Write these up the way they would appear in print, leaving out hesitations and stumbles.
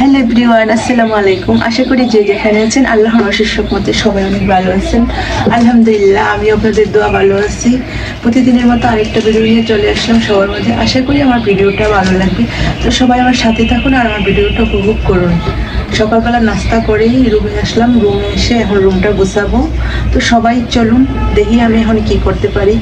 Hello everyone, আসসালামু আলাইকুম। আশা করি যে যেখানে আছেন আল্লাহর অশেষ রহমতে সবাই অনেক ভালো আছেন। আলহামদুলিল্লাহ, আমি আপনাদের দোয়া ভালো আছি। প্রতিদিনের মতো আরেকটা ভিডিও নিয়ে চলে আসলাম সবার মধ্যে। আশা করি আমার ভিডিওটা ভালো লাগবে। তো সবাই আমার সাথে থাকুন আর আমার ভিডিওটা উপভোগ করুন। সকালবেলা নাস্তা করেই রুমে আসলাম, রুমে এসে এখন রুমটা গুছাবো। তো সবাই চলুন দেখি আমি এখন কি করতে পারি।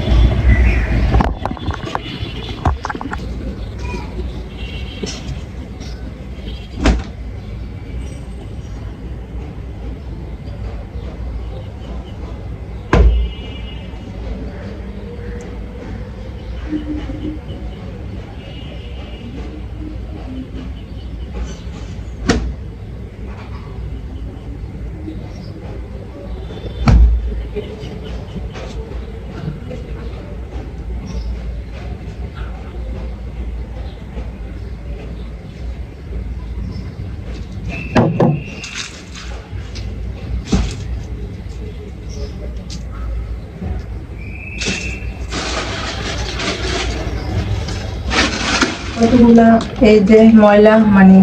কতগুলা এই যে ময়লা মানে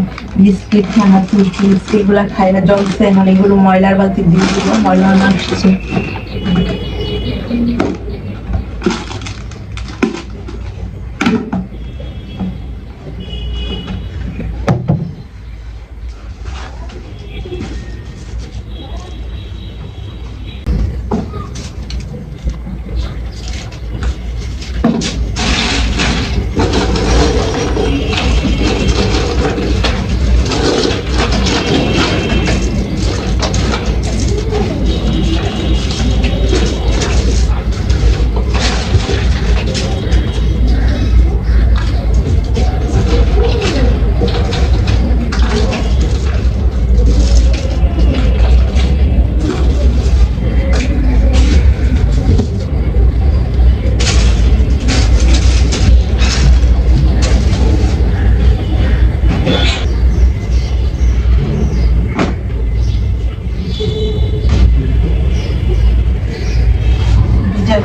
বিস্কিট খানাচুর চিপস এগুলা খাই না, জমছে। এখন এগুলো ময়লার বালতি দিয়ে দিব, ময়লা না আসছে।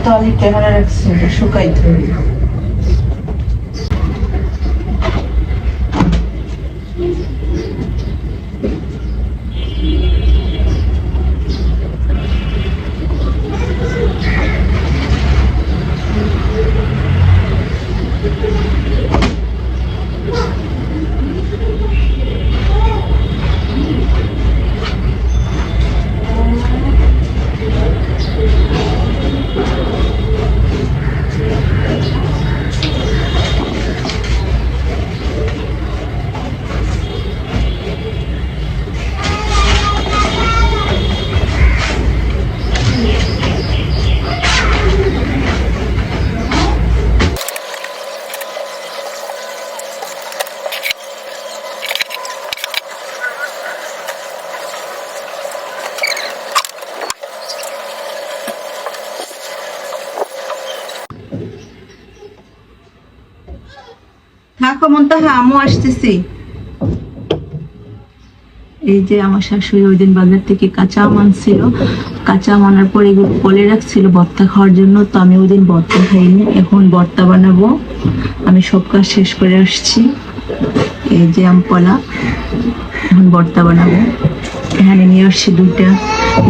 তো আমি ক্যামেরা রাখছি, শুকাইতে হবে। থাকো মন্তাহা, আমিও আসতেছি। এই যে আমার শাশুড়ি ওই দিন বাজার থেকে কাঁচা আম আনছিল, কাঁচা আম আনার পর এগুলো বলে রাখছিল ভর্তা খাওয়ার জন্য। তো আমি ওই দিন ভর্তা খাইনি, এখন ভর্তা বানাবো। আমি সব কাজ শেষ করে আসছি। এই যে আম কলা, এখন ভর্তা বানাবো। এখানে নিয়ে আসছি 2টা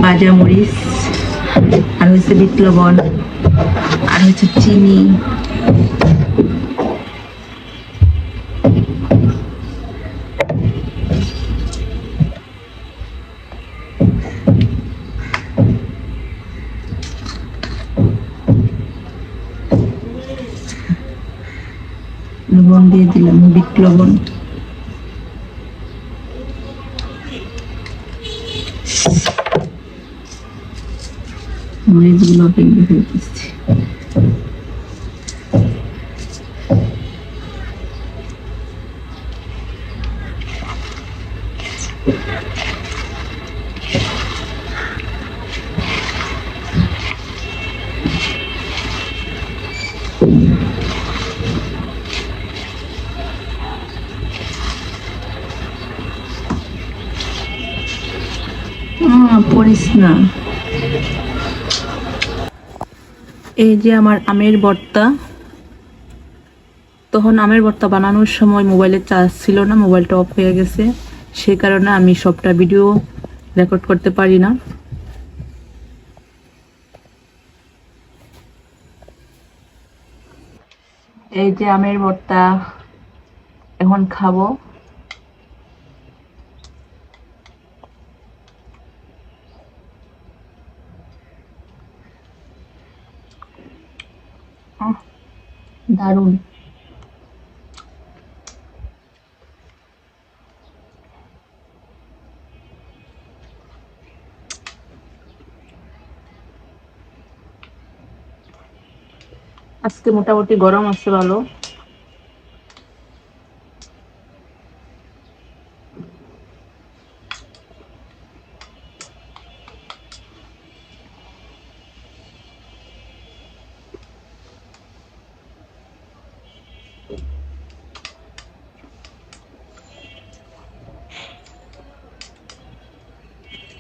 ভাজা মরিচ, আর হচ্ছে বিট লবণ, আর হচ্ছে চিনি। লবণ দিয়ে দিলাম, বিট লবণ। মরিচগুলো ভেঙে ফেলতেছি। পড়িস না। এই যে আমার আমের ভর্তা। তখন আমের ভর্তা বানানোর সময় মোবাইলের চার্জ ছিল না, মোবাইলটা অফ হয়ে গেছে। সে কারণে আমি সবটা ভিডিও রেকর্ড করতে পারি না। এই যে আমের ভর্তা এখন খাবো। দারুণ। আজকে মোটামুটি গরম আছে ভালো।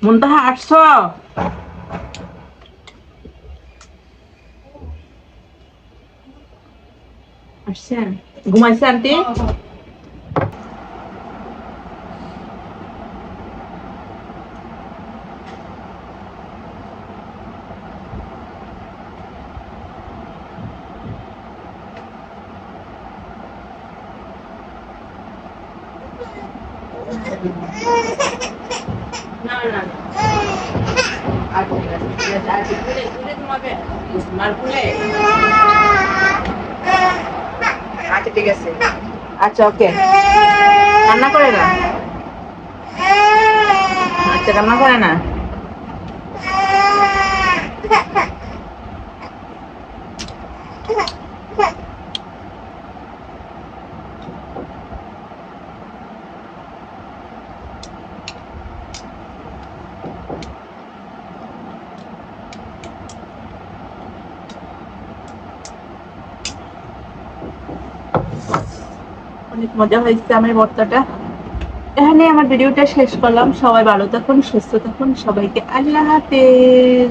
মুনতাহা আসছো? আসছেন? ঘুমাইছে আন্টি? না না না। আচ্ছা ঠিক আছে। আচ্ছা ওকে। কান্না করে না? আচ্ছা কান্না করে না? অনেক মজা হয়েছে আমার ভর্তাটা। এখানে আমার ভিডিওটা শেষ করলাম। সবাই ভালো থাকুন, সুস্থ থাকুন। সবাইকে আল্লাহ হাফেজ।